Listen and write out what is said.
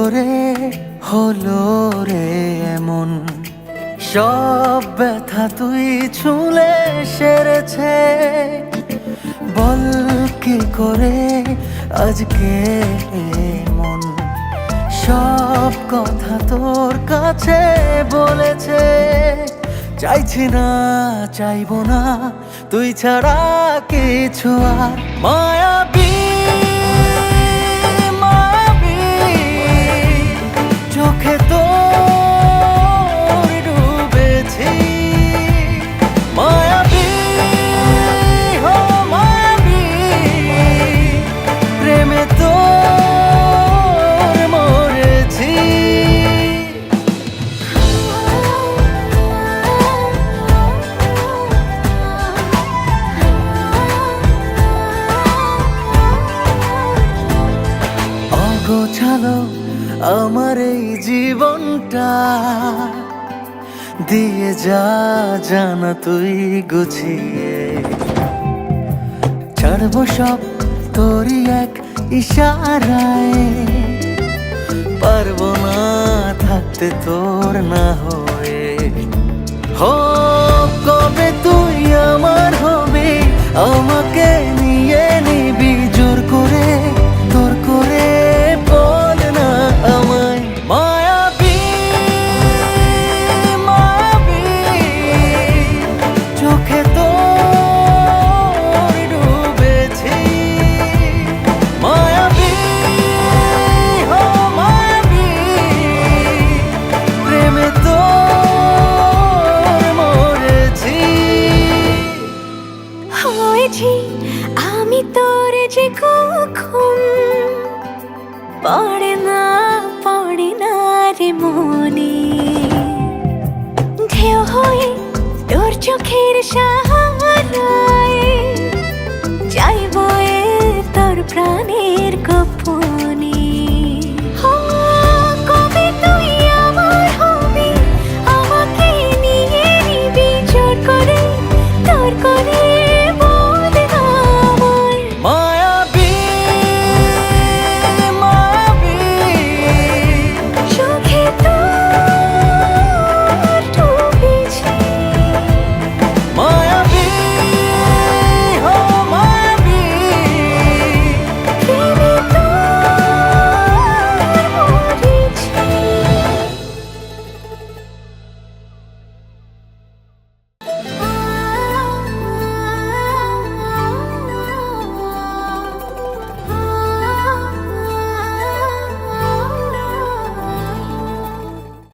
করে হলো রে এমন? সব ব্যথা তুই ছুঁলে সেরেছে, বল কি করে আজকে মন সব কথা তোর কাছে বলেছে। চাইছি না, চাইবো না, তুই ছাড়া কিছু আর। মায়াবী মায়াবী চোখে তোর ডুবেছি, মায়াবী হো মায়াবী প্রেমে তোর মরেছি। গোছালো আমার এই জীবনটা, দিয়ে যা জানা তুই গুছিয়ে। ছাড়বো সব তোরই এক ইশারায়, পারবো না থাকতে তোর না হয়ে। হো কবে তুই আমার হবে, আমাকে নিয়ে নিবি জোর করে, তোর করে বল না আমায়। মায়াবী মায়াবী চোখে তোর ডুবেছি, মায়াবী হো মায়াবী প্রেমে তোর মরেছি। হয়েছি আমি তোর যে কখন পড়ে না রে মনে, ঢেউ হয়ে তোর চোখের